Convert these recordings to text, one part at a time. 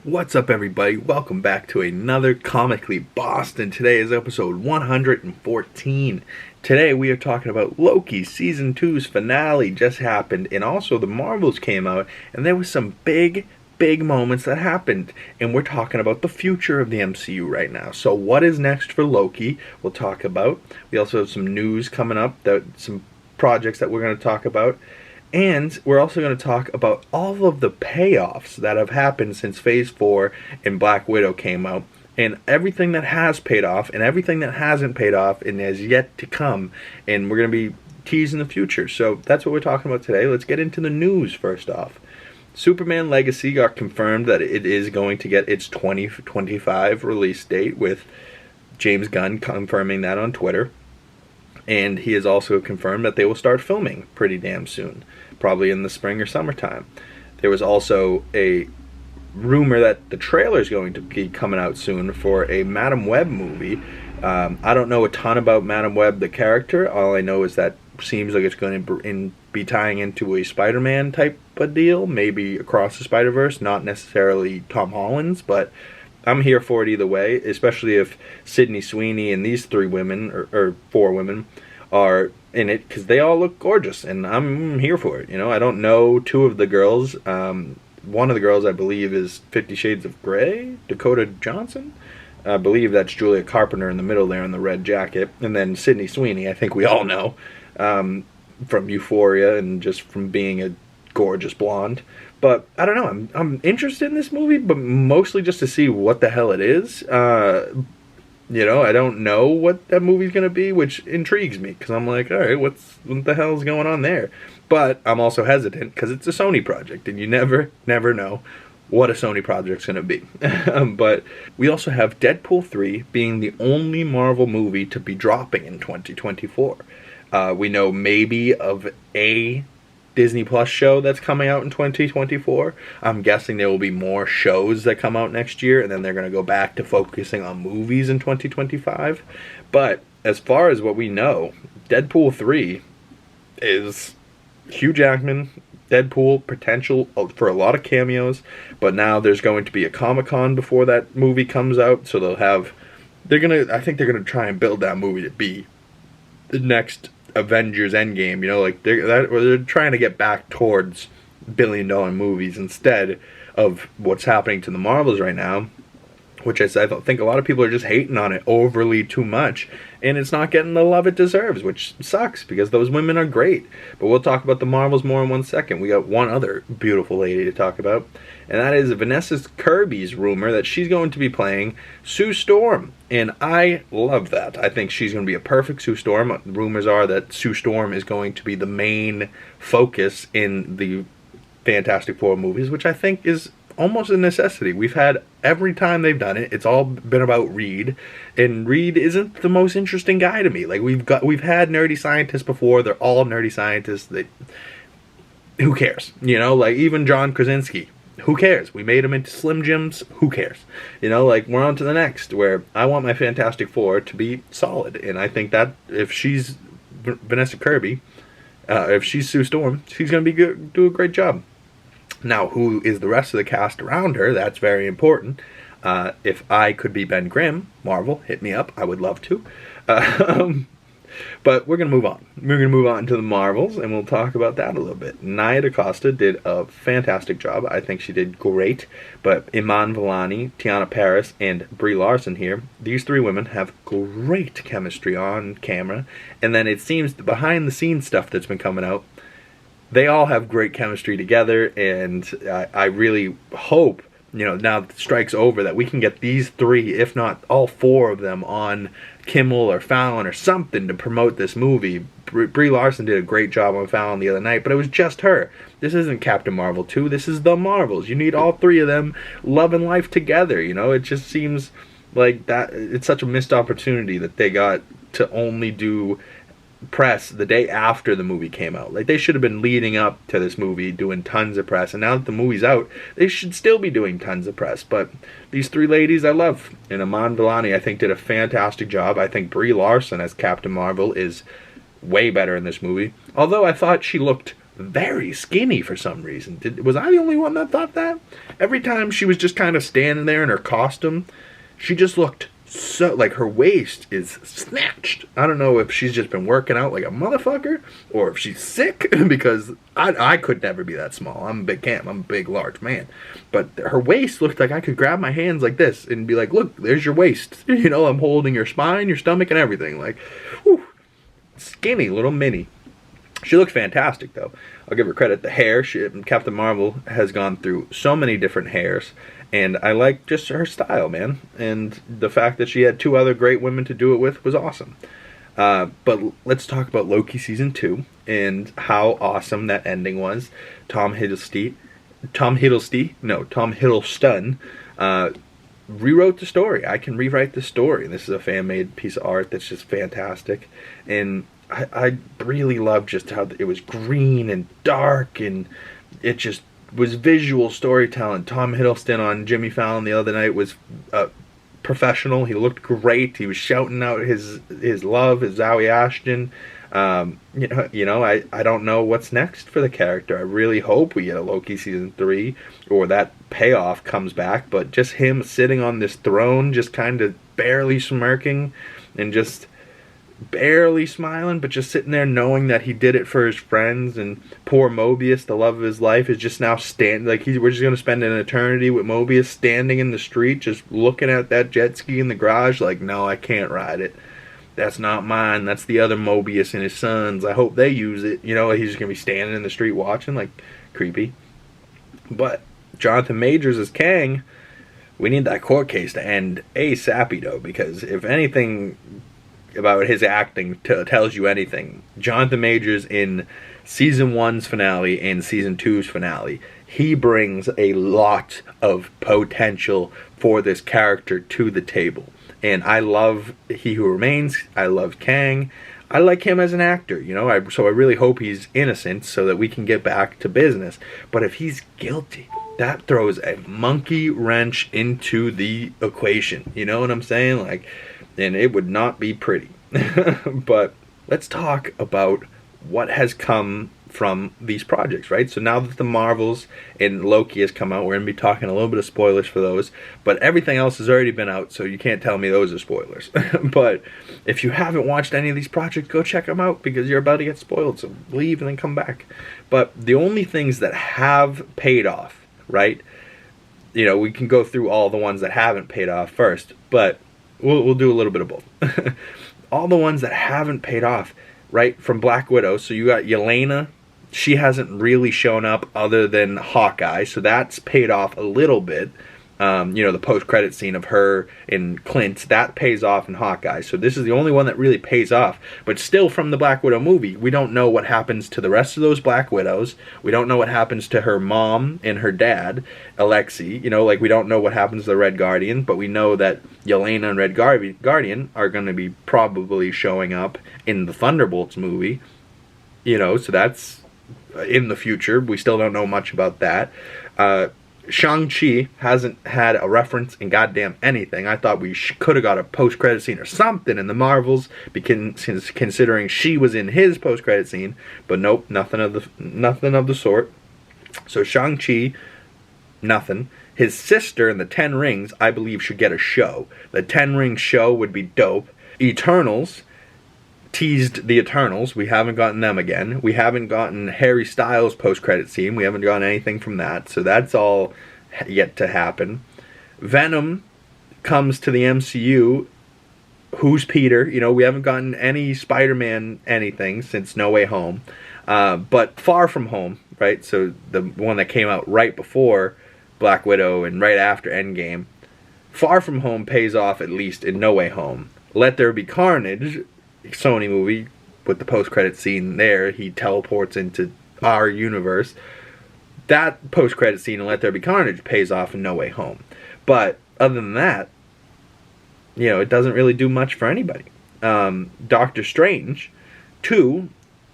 What's up, everybody? Welcome back to another Comically Boston. Today is episode 114. Today we are talking about Loki Season 2's finale just happened, and also the Marvels came out, and there was some big moments that happened, and we're talking about the future of the MCU right now. So what is next for Loki, we'll talk about. We also have some news coming up, some projects that we're going to talk about. And we're also going to talk about all of the payoffs that have happened since Phase 4 and Black Widow came out. And everything that has paid off and everything that hasn't paid off and has yet to come. And we're going to be teasing the future. So that's what we're talking about today. Let's get into the news first off. Superman Legacy got confirmed that it is going to get its 2025 release date, with James Gunn confirming that on Twitter. And he has also confirmed that they will start filming pretty damn soon, probably in the spring or summertime. There was also a rumor that the trailer is going to be coming out soon for a Madam Web movie. I don't know a ton about Madam Web, the character. All I know is that seems like it's going to be tying into a Spider-Man type of deal, maybe across the Spider-Verse, not necessarily Tom Holland's, but I'm here for it either way, especially if Sydney Sweeney and these three women, or four women, are in it, because they all look gorgeous, and I'm here for it. You know, I don't know two of the girls. One of the girls, I believe, is 50 Shades of Grey, Dakota Johnson. I believe that's Julia Carpenter in the middle there in the red jacket. And then Sydney Sweeney, I think we all know, from Euphoria and just from being a gorgeous blonde. But I don't know, I'm interested in this movie, but mostly just to see what the hell it is. You know, I don't know what that movie's going to be, which intrigues me, because I'm like, alright, what the hell's going on there? But I'm also hesitant, because it's a Sony project, and you never know what a Sony project's going to be. But we also have Deadpool 3 being the only Marvel movie to be dropping in 2024. We know maybe of a Disney Plus show that's coming out in 2024. I'm guessing there will be more shows that come out next year, and then they're going to go back to focusing on movies in 2025. But as far as what we know, Deadpool 3 is Hugh Jackman, Deadpool, potential for a lot of cameos, but now there's going to be a Comic-Con before that movie comes out, so I think they're gonna try and build that movie to be the next Avengers Endgame, you know, like they're trying to get back towards billion-dollar movies instead of what's happening to the Marvels right now, which I think a lot of people are just hating on it overly too much, and it's not getting the love it deserves, which sucks, because those women are great. But we'll talk about the Marvels more in 1 second. We got one other beautiful lady to talk about, and that is Vanessa Kirby's rumor that she's going to be playing Sue Storm, and I love that. I think she's going to be a perfect Sue Storm. Rumors are that Sue Storm is going to be the main focus in the Fantastic Four movies, which I think is almost a necessity. We've had, every time they've done it, it's all been about Reed, and Reed isn't the most interesting guy to me. Like, we've had nerdy scientists before. They're all nerdy scientists. Who cares? You know, like, even John Krasinski, who cares? We made him into Slim Jims, who cares? You know, like, we're on to the next, where I want my Fantastic Four to be solid, and I think that if she's Vanessa Kirby, if she's Sue Storm, she's going to do a great job. Now, who is the rest of the cast around her? That's very important. If I could be Ben Grimm, Marvel, hit me up. I would love to. But we're going to move on. We're going to move on to the Marvels, and we'll talk about that a little bit. Nia DaCosta did a fantastic job. I think she did great. But Iman Vellani, Tiana Paris, and Brie Larson here, these three women have great chemistry on camera. And then it seems the behind-the-scenes stuff that's been coming out, they all have great chemistry together, and I really hope, you know, now that the strike's over, that we can get these three, if not all four of them, on Kimmel or Fallon or something to promote this movie. Brie Larson did a great job on Fallon the other night, but it was just her. This isn't Captain Marvel 2, this is the Marvels. You need all three of them loving life together, you know? It just seems like that it's such a missed opportunity that they got to only do press the day after the movie came out. Like, they should have been leading up to this movie doing tons of press, and now that the movie's out, they should still be doing tons of press. But these three ladies I love, and Iman Vellani I think did a fantastic job. I think Brie Larson as Captain Marvel is way better in this movie, although I thought she looked very skinny for some reason. Was I the only one that thought that? Every time she was just kind of standing there in her costume, she just looked so, like, her waist is snatched. I don't know if she's just been working out like a motherfucker, or if she's sick, because I could never be that small. I'm a big camp. I'm a big, large man. But her waist looked like I could grab my hands like this and be like, look, there's your waist. You know, I'm holding your spine, your stomach, and everything. Like, whew, skinny, little mini. She looks fantastic, though. I'll give her credit. The hair, Captain Marvel has gone through so many different hairs, and I like just her style, man. And the fact that she had 2 other great women to do it with was awesome. But let's talk about Loki Season 2 and how awesome that ending was. Tom Hiddleston rewrote the story. I can rewrite the story. This is a fan-made piece of art that's just fantastic. And I really loved just how it was green and dark, and it just was visual storytelling. Tom Hiddleston on Jimmy Fallon the other night was professional. He looked great. He was shouting out his love, his Zoe Ashton. I don't know what's next for the character. I really hope we get a Loki Season 3, or that Payoff comes back, but just him sitting on this throne, just kind of barely smirking, and just barely smiling, but just sitting there knowing that he did it for his friends. And poor Mobius, the love of his life, is just now standing, like, we're just going to spend an eternity with Mobius standing in the street just looking at that jet ski in the garage like, no, I can't ride it. That's not mine. That's the other Mobius and his sons. I hope they use it. You know, he's just going to be standing in the street watching, like, creepy. But Jonathan Majors as Kang, we need that court case to end ASAP, though, because if anything about his acting tells you anything, Jonathan Majors in Season 1's finale and Season 2's finale, he brings a lot of potential for this character to the table. And I love He Who Remains. I love Kang. I like him as an actor, you know. So I really hope he's innocent so that we can get back to business. But if he's guilty, that throws a monkey wrench into the equation. You know what I'm saying? Like, and it would not be pretty. But let's talk about what has come from these projects, right? So now that the Marvels and Loki has come out, we're going to be talking a little bit of spoilers for those, but everything else has already been out, so you can't tell me those are spoilers. But if you haven't watched any of these projects, go check them out, because you're about to get spoiled, so leave and then come back. But the only things that have paid off, right? You know, we can go through all the ones that haven't paid off first, but we'll do a little bit of both. All the ones that haven't paid off, right, from Black Widow. So you got Yelena. She hasn't really shown up other than Hawkeye, so that's paid off a little bit. The post-credit scene of her and Clint, that pays off in Hawkeye. So this is the only one that really pays off. But still, from the Black Widow movie, we don't know what happens to the rest of those Black Widows. We don't know what happens to her mom and her dad, Alexei. You know, like, we don't know what happens to the Red Guardian, but we know that Yelena and Red Guardian are going to be probably showing up in the Thunderbolts movie. You know, so that's in the future. We still don't know much about that. Shang-Chi hasn't had a reference in goddamn anything. I thought we could have got a post-credit scene or something in the Marvels, considering she was in his post-credit scene. But nope, nothing of the sort. So Shang-Chi, nothing. His sister in the Ten Rings, I believe, should get a show. The Ten Rings show would be dope. Eternals teased the Eternals. We haven't gotten them again. We haven't gotten Harry Styles' post-credit scene. We haven't gotten anything from that. So that's all yet to happen. Venom comes to the MCU. Who's Peter? You know, we haven't gotten any Spider-Man anything since No Way Home. But Far From Home, right? So the one that came out right before Black Widow and right after Endgame. Far From Home pays off at least in No Way Home. Let There Be Carnage, Sony movie, with the post-credit scene there, he teleports into our universe. That post-credit scene in Let There Be Carnage pays off in No Way Home. But other than that, you know, it doesn't really do much for anybody. Doctor Strange 2,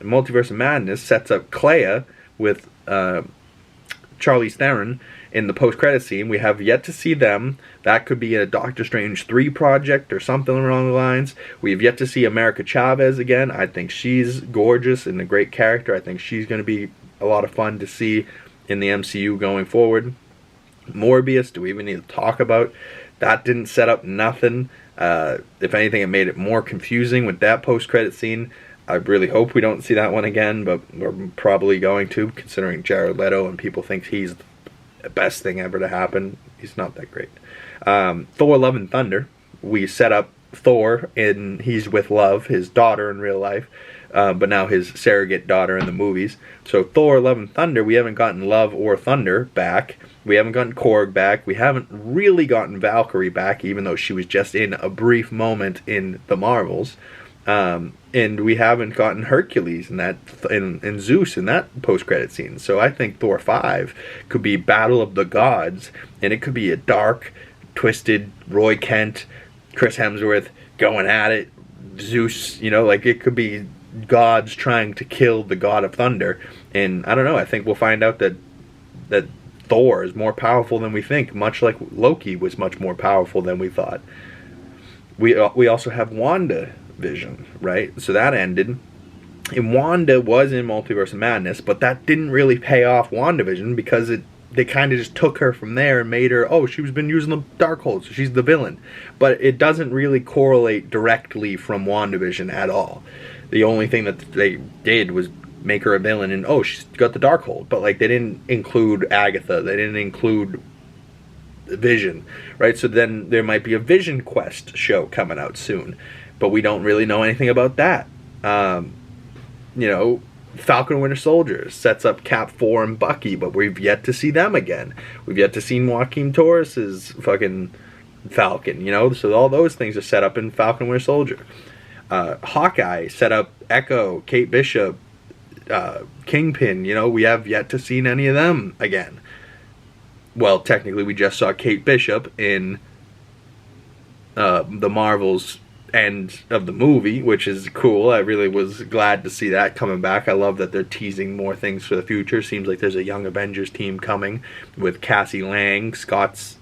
Multiverse of Madness, sets up Clea with Charlize Theron in the post-credit scene. We have yet to see them. That could be a Doctor Strange 3 project or something along the lines. We have yet to see America Chavez again. I think she's gorgeous and a great character. I think she's going to be a lot of fun to see in the MCU going forward. Morbius, do we even need to talk about? That didn't set up nothing. If anything, it made it more confusing with that post-credit scene. I really hope we don't see that one again, but we're probably going to, considering Jared Leto and people think he's the best thing ever to happen. He's not that great. Thor Love and Thunder, we set up Thor in He's with Love, his daughter in real life, but now his surrogate daughter in the movies. So Thor Love and Thunder, we haven't gotten Love or Thunder back. We haven't gotten Korg back. We haven't really gotten Valkyrie back, even though she was just in a brief moment in the Marvels. And we haven't gotten Hercules and Zeus in that post-credit scene. So I think Thor 5 could be Battle of the Gods, and it could be a dark, twisted Roy Kent, Chris Hemsworth going at it, Zeus, you know, like it could be gods trying to kill the god of thunder. And I don't know, I think we'll find out that Thor is more powerful than we think, much like Loki was much more powerful than we thought. We also have WandaVision, right? So that ended. And Wanda was in Multiverse of Madness, but that didn't really pay off WandaVision because they kind of just took her from there and made her, oh, she's been using the Darkhold, so she's the villain. But it doesn't really correlate directly from WandaVision at all. The only thing that they did was make her a villain and, oh, she's got the Darkhold. But, like, they didn't include Agatha. They didn't include Vision, right? So then there might be a Vision Quest show coming out soon. But we don't really know anything about that. You know, Falcon and Winter Soldier sets up Cap 4 and Bucky, but we've yet to see them again. We've yet to see Joaquin Torres's fucking Falcon, you know? So all those things are set up in Falcon and Winter Soldier. Hawkeye set up Echo, Kate Bishop, Kingpin, you know? We have yet to see any of them again. Well, technically, we just saw Kate Bishop in the Marvel's end of the movie, which is cool. I really was glad to see that coming back. I love that they're teasing more things for the future. Seems like there's a Young Avengers team coming with Cassie Lang, Scott's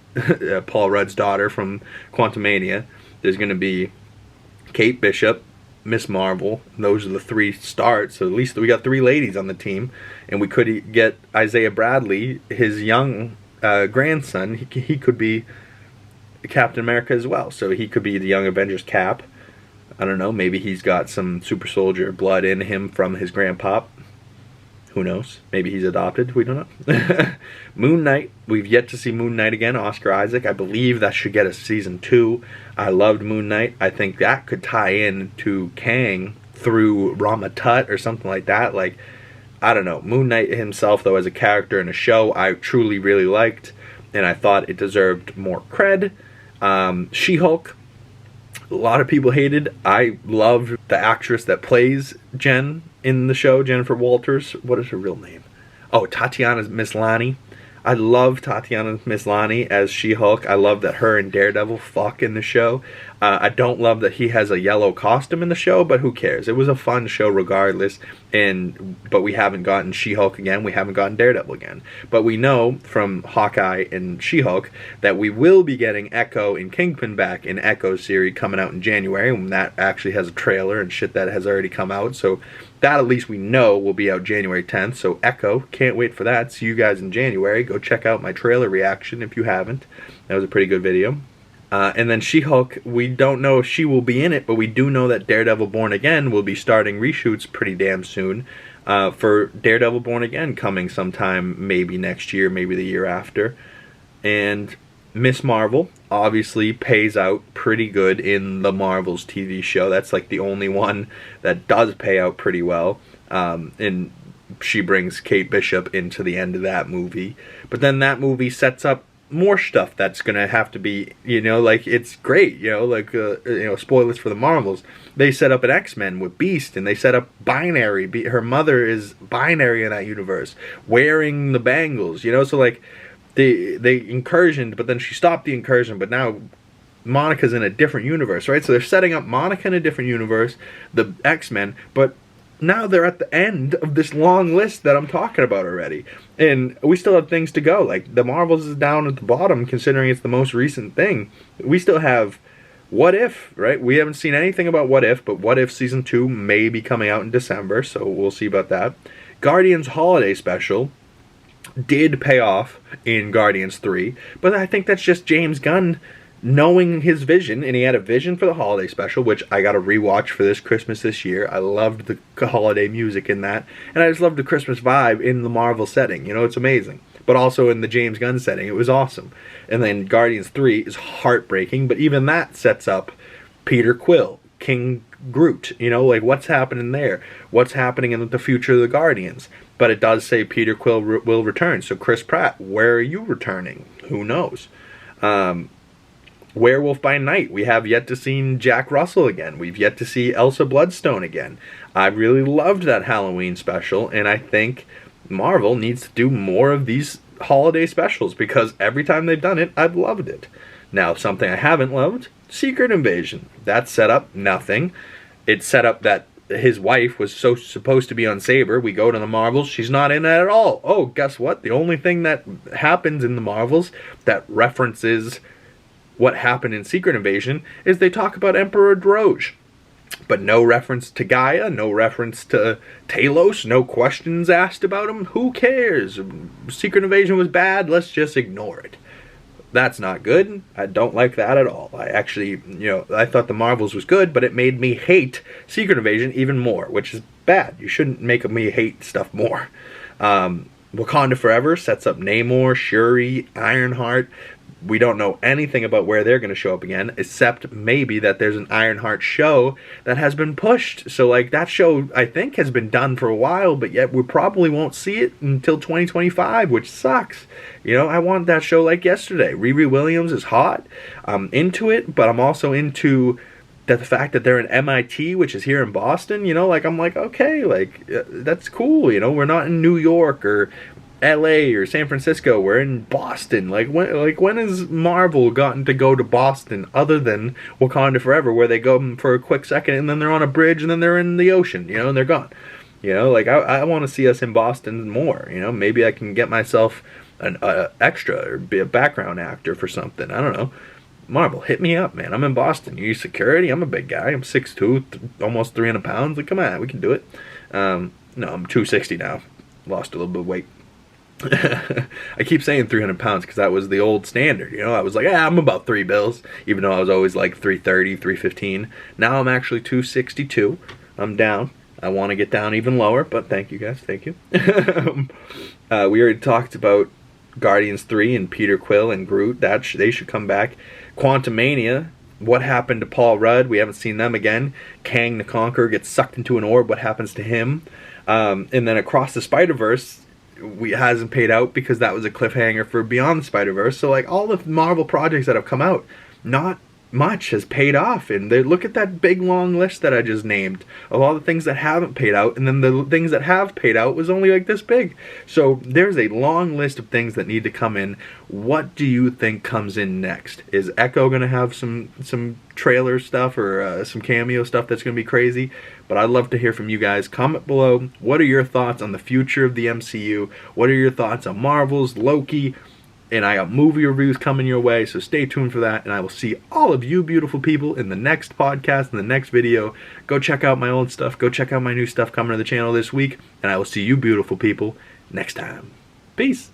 Paul Rudd's daughter from Quantumania. There's going to be Kate Bishop, Miss Marvel. Those are the 3 starts. So at least we got 3 ladies on the team, and we could get Isaiah Bradley, his young grandson. He could be Captain America as well, so he could be the Young Avengers Cap. I don't know, maybe he's got some super soldier blood in him from his grandpop. Who knows? Maybe he's adopted, we don't know. Moon Knight, we've yet to see Moon Knight again, Oscar Isaac. I believe that should get a season 2. I loved Moon Knight. I think that could tie in to Kang through Rama Tut or something like that. Like, I don't know. Moon Knight himself, though, as a character in a show, I truly really liked, and I thought it deserved more cred. She-Hulk, a lot of people hated. I loved the actress that plays Jen in the show, Jennifer Walters. What is her real name? Oh, Tatiana Maslany. I love Tatiana Maslany as She-Hulk. I love that her and Daredevil fuck in the show. I don't love that he has a yellow costume in the show, but who cares? It was a fun show regardless. But we haven't gotten She-Hulk again. We haven't gotten Daredevil again. But we know from Hawkeye and She-Hulk that we will be getting Echo and Kingpin back in Echo's series coming out in January. And that actually has a trailer and shit that has already come out. So that at least we know will be out January 10th. So Echo, can't wait for that. See you guys in January. Go check out my trailer reaction if you haven't. That was a pretty good video. And then She-Hulk, we don't know if she will be in it, but we do know that Daredevil Born Again will be starting reshoots pretty damn soon for Daredevil Born Again coming sometime maybe next year, maybe the year after. And Miss Marvel obviously pays out pretty good in the Marvels TV show. That's like the only one that does pay out pretty well. And she brings Kate Bishop into the end of that movie. But then that movie sets up more stuff that's gonna have to be, you know, like, it's great, you know, like, you know, spoilers for the Marvels. They set up an X-Men with Beast, and they set up Binary. Her mother is Binary in that universe, wearing the bangles, you know, so, like, they incursioned, but then she stopped the incursion, but now Monica's in a different universe, right? So they're setting up Monica in a different universe, the X-Men, but now they're at the end of this long list that I'm talking about already. And we still have things to go. Like, the Marvels is down at the bottom, considering it's the most recent thing. We still have What If, right? We haven't seen anything about What If, but What If Season 2 may be coming out in December, so we'll see about that. Guardians Holiday Special did pay off in Guardians 3, but I think that's just James Gunn knowing his vision, and he had a vision for the holiday special, which I got to rewatch for this Christmas this year. I loved the holiday music in that, and I just loved the Christmas vibe in the Marvel setting. You know, it's amazing. But also in the James Gunn setting, it was awesome. And then Guardians 3 is heartbreaking, but even that sets up Peter Quill, King Groot. You know, like, what's happening there? What's happening in the future of the Guardians? But it does say Peter Quill will return. So Chris Pratt, where are you returning? Who knows? Werewolf by Night, we have yet to see Jack Russell again. We've yet to see Elsa Bloodstone again. I really loved that Halloween special, and I think Marvel needs to do more of these holiday specials, because every time they've done it, I've loved it. Now, something I haven't loved, Secret Invasion. That set up nothing. It set up that his wife was supposed to be on Saber. We go to the Marvels, she's not in it at all. Oh, guess what? The only thing that happens in the Marvels that references what happened in Secret Invasion is they talk about Emperor Droge. But no reference to Gaia, no reference to Talos, no questions asked about him. Who cares? Secret Invasion was bad, let's just ignore it. That's not good. I don't like that at all. I actually, I thought the Marvels was good, but it made me hate Secret Invasion even more, which is bad. You shouldn't make me hate stuff more. Wakanda Forever sets up Namor, Shuri, Ironheart. We don't know anything about where they're going to show up again, except maybe that there's an Ironheart show that has been pushed. So, like, that show, I think, has been done for a while, but yet we probably won't see it until 2025, which sucks. I want that show like yesterday. Riri Williams is hot. I'm into it, but I'm also into the fact that they're in MIT, which is here in Boston. I'm like, okay, like, that's cool. We're not in New York or LA or San Francisco, we're in Boston. When has Marvel gotten to go to Boston other than Wakanda Forever, where they go for a quick second and then they're on a bridge and then they're in the ocean, and they're gone. I want to see us in Boston more. Maybe I can get myself an extra or be a background actor for something. I don't know. Marvel, hit me up, man. I'm in Boston. You need security? I'm a big guy. I'm 6'2", almost 300 pounds. Like, come on, we can do it. No, I'm 260 now. Lost a little bit of weight. I keep saying 300 pounds because that was the old standard. I was like, I'm about 3 bills, even though I was always like 330, 315. Now I'm actually 262. I'm down. I want to get down even lower, but thank you guys. Thank you. We already talked about Guardians 3 and Peter Quill and Groot. They should come back. Quantumania. What happened to Paul Rudd? We haven't seen them again. Kang the Conqueror gets sucked into an orb. What happens to him? And then Across the Spider-Verse hasn't paid out because that was a cliffhanger for Beyond the Spider-Verse. So, like, all the Marvel projects that have come out, not much has paid off. And look at that big long list that I just named of all the things that haven't paid out, and then the things that have paid out was only like this big. So there's a long list of things that need to come in. What do you think comes in next? Is Echo going to have some trailer stuff or some cameo stuff that's going to be crazy? But I'd love to hear from you guys. Comment below. What are your thoughts on the future of the MCU? What are your thoughts on Marvel's, Loki? And I got movie reviews coming your way, so stay tuned for that. And I will see all of you beautiful people in the next podcast, in the next video. Go check out my old stuff. Go check out my new stuff coming to the channel this week. And I will see you beautiful people next time. Peace.